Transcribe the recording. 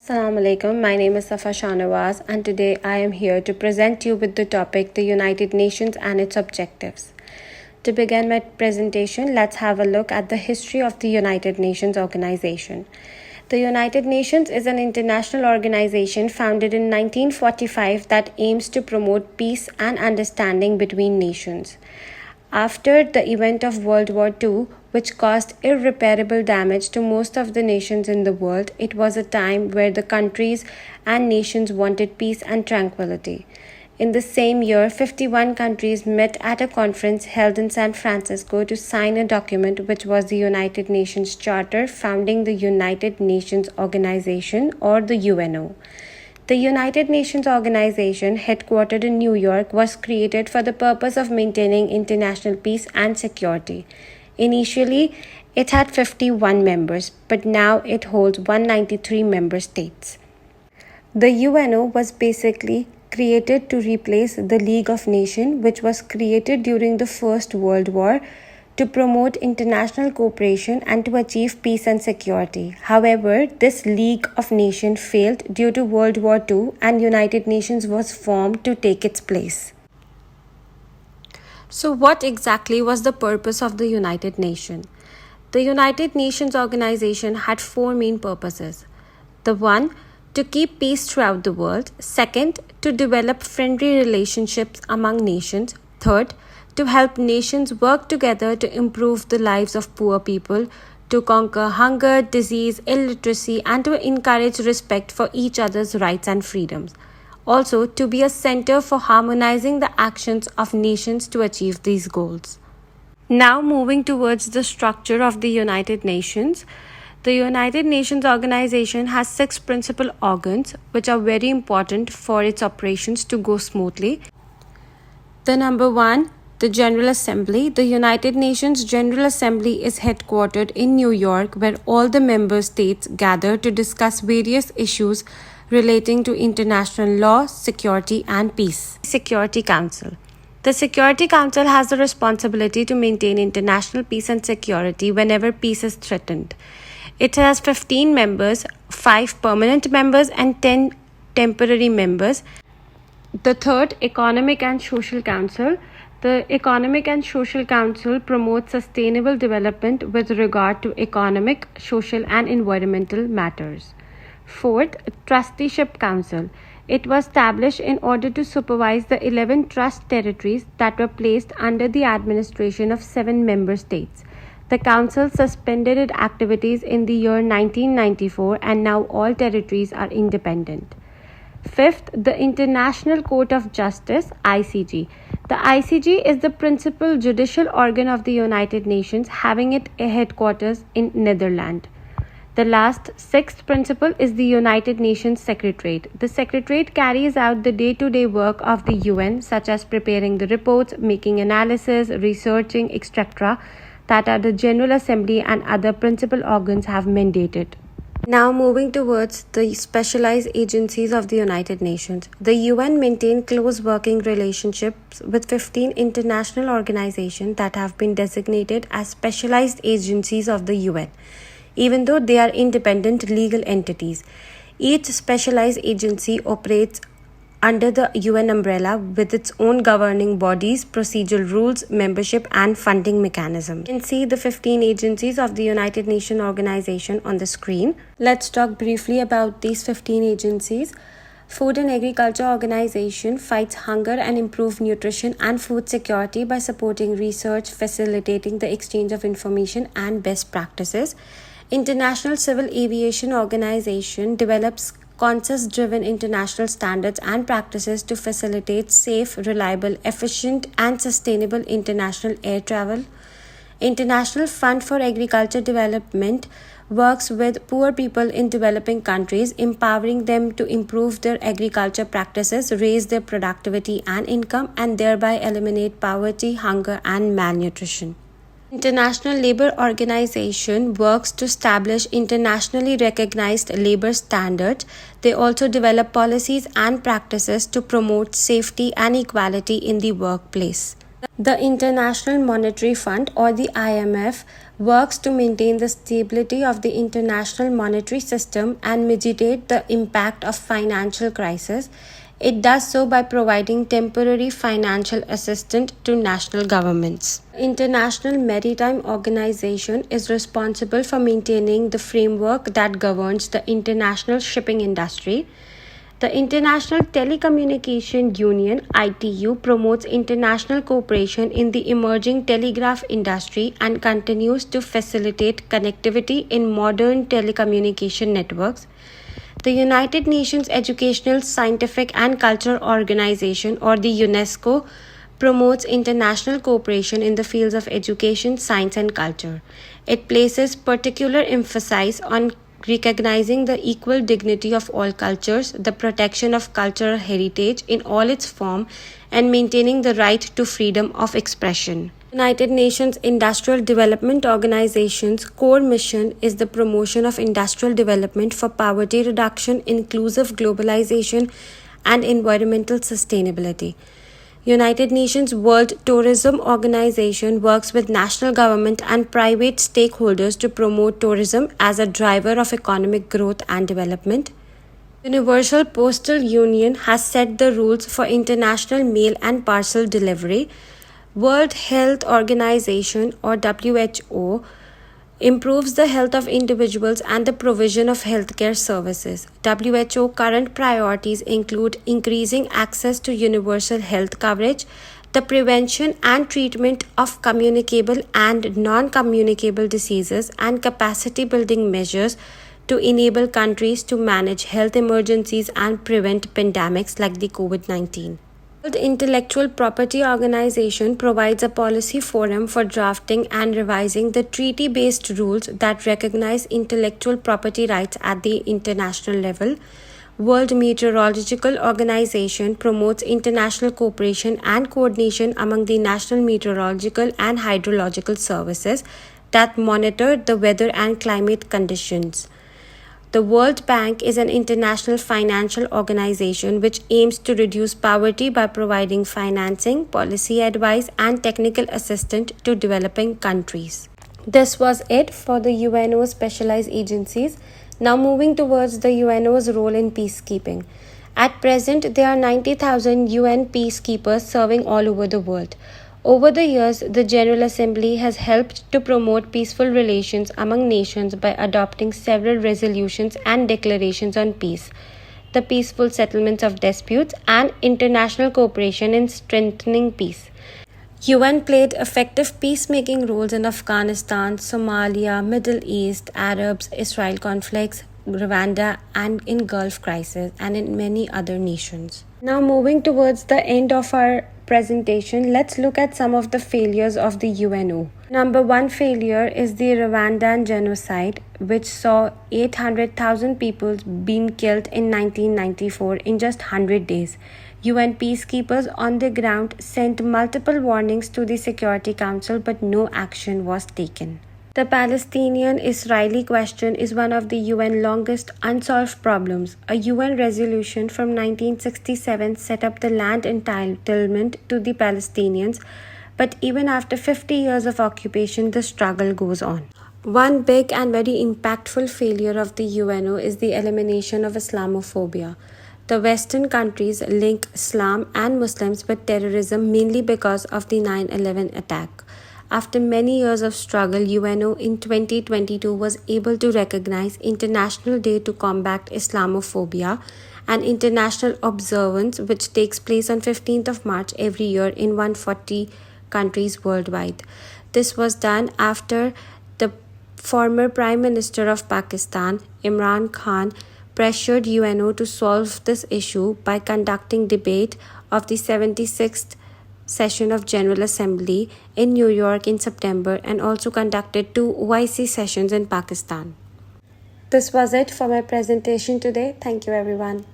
Assalamu alaikum. My name is Safa Shahnawaz, and today I am here to present you with the topic the United Nations and its objectives. To begin my presentation, let's have a look at the history of the United Nations organization. The United Nations is an international organization founded in 1945 that aims to promote peace and understanding between nations. After the event of World War II, which caused irreparable damage to most of the nations in the world, it was a time where the countries and nations wanted peace and tranquility. In the same year, 51 countries met at a conference held in San Francisco to sign a document which was the United Nations Charter founding the United Nations Organization, or the UNO. The United Nations Organization, headquartered in New York, was created for the purpose of maintaining international peace and security. Initially, it had 51 members, but now it holds 193 member states. The UNO was basically created to replace the League of Nations, which was created during the First World War to promote international cooperation and to achieve peace and security. However, this League of Nations failed due to World War II, and United Nations was formed to take its place. So what exactly was the purpose of the United Nations? The United Nations organization had four main purposes. The one, to keep peace throughout the world. Second, to develop friendly relationships among nations. Third, to help nations work together to improve the lives of poor people, to conquer hunger, disease, illiteracy, and to encourage respect for each other's rights and freedoms. Also, to be a center for harmonizing the actions of nations to achieve these goals. Now, moving towards the structure of the United Nations. The United Nations organization has 6 principal organs which are very important for its operations to go smoothly. The number 1, the General Assembly. The United Nations General Assembly is headquartered in New York, where all the member states gather to discuss various issues relating to international law, security, and peace. Security Council. The Security Council has the responsibility to maintain international peace and security whenever peace is threatened. It has 15 members, 5 permanent members, and 10 temporary members. The third, Economic and Social Council. The Economic and Social Council promotes sustainable development with regard to economic, social, and environmental matters. Fourth, Trusteeship Council. It was established in order to supervise the 11 trust territories that were placed under the administration of 7 member states. The Council suspended its activities in the year 1994, and now all territories are independent. Fifth, the International Court of Justice, ICJ. The ICJ is the principal judicial organ of the United Nations, having its headquarters in Netherlands. The last, sixth principle is the United Nations Secretariat. The Secretariat carries out the day-to-day work of the UN, such as preparing the reports, making analysis, researching, etc., that are the General Assembly and other principal organs have mandated. Now moving towards the specialized agencies of the United Nations. The UN maintains close working relationships with 15 international organizations that have been designated as specialized agencies of the UN, even though they are independent legal entities. Each specialized agency operates under the UN umbrella with its own governing bodies, procedural rules, membership, and funding mechanism. You can see the 15 agencies of the United Nations organization on the screen. Let's talk briefly about these 15 agencies. Food and Agriculture Organization fights hunger and improves nutrition and food security by supporting research, facilitating the exchange of information and best practices. International Civil Aviation Organization develops consensus-driven international standards and practices to facilitate safe, reliable, efficient, and sustainable international air travel. International Fund for Agriculture Development works with poor people in developing countries, empowering them to improve their agriculture practices, raise their productivity and income, and thereby eliminate poverty, hunger, and malnutrition. International Labour Organization works to establish internationally recognized labor standards. They also develop policies and practices to promote safety and equality in the workplace. The International Monetary Fund, or the IMF, works to maintain the stability of the international monetary system and mitigate the impact of financial crisis. It does so by providing temporary financial assistance to national governments. International Maritime Organization is responsible for maintaining the framework that governs the international shipping industry. The International Telecommunication Union (ITU) promotes international cooperation in the emerging telegraph industry and continues to facilitate connectivity in modern telecommunication networks. The United Nations Educational, Scientific and Cultural Organization, or the UNESCO, promotes international cooperation in the fields of education, science and culture. It places particular emphasis on recognizing the equal dignity of all cultures, the protection of cultural heritage in all its form, and maintaining the right to freedom of expression. United Nations Industrial Development Organization's core mission is the promotion of industrial development for poverty reduction, inclusive globalization, and environmental sustainability. United Nations World Tourism Organization works with national government and private stakeholders to promote tourism as a driver of economic growth and development. Universal Postal Union has set the rules for international mail and parcel delivery. World Health Organization, or WHO, improves the health of individuals and the provision of healthcare services. WHO current priorities include increasing access to universal health coverage, the prevention and treatment of communicable and non-communicable diseases, and capacity building measures to enable countries to manage health emergencies and prevent pandemics like the COVID-19. World Intellectual Property Organization provides a policy forum for drafting and revising the treaty-based rules that recognize intellectual property rights at the international level. World Meteorological Organization promotes international cooperation and coordination among the national meteorological and hydrological services that monitor the weather and climate conditions. The World Bank is an international financial organization which aims to reduce poverty by providing financing, policy advice, and technical assistance to developing countries. This was it for the UNO specialized agencies. Now moving towards the UNO's role in peacekeeping. At present, there are 90,000 UN peacekeepers serving all over the world. Over the years, the General Assembly has helped to promote peaceful relations among nations by adopting several resolutions and declarations on peace, the peaceful settlements of disputes, and international cooperation in strengthening peace. UN played effective peacemaking roles in Afghanistan, Somalia, Middle East, Arab-Israel conflicts, Rwanda, and in Gulf crisis, and in many other nations. Now moving towards the end of our presentation, let's look at some of the failures of the UNO. Number one failure is the Rwandan genocide, which saw 800,000 people being killed in 1994 in just 100 days. UN peacekeepers on the ground sent multiple warnings to the Security Council, but no action was taken. The Palestinian-Israeli question is one of the UN longest unsolved problems. A UN resolution from 1967 set up the land entitlement to the Palestinians, but even after 50 years of occupation, the struggle goes on. One big and very impactful failure of the UNO is the elimination of Islamophobia. The Western countries link Islam and Muslims with terrorism mainly because of the 9/11 attack. After many years of struggle, UNO in 2022 was able to recognize International Day to Combat Islamophobia, an international observance which takes place on 15th of March every year in 140 countries worldwide. This was done after the former Prime Minister of Pakistan, Imran Khan, pressured UNO to solve this issue by conducting debate of the 76th session of General Assembly in New York in September, and also conducted 2 OIC sessions in Pakistan. This was it for my presentation today. Thank you everyone.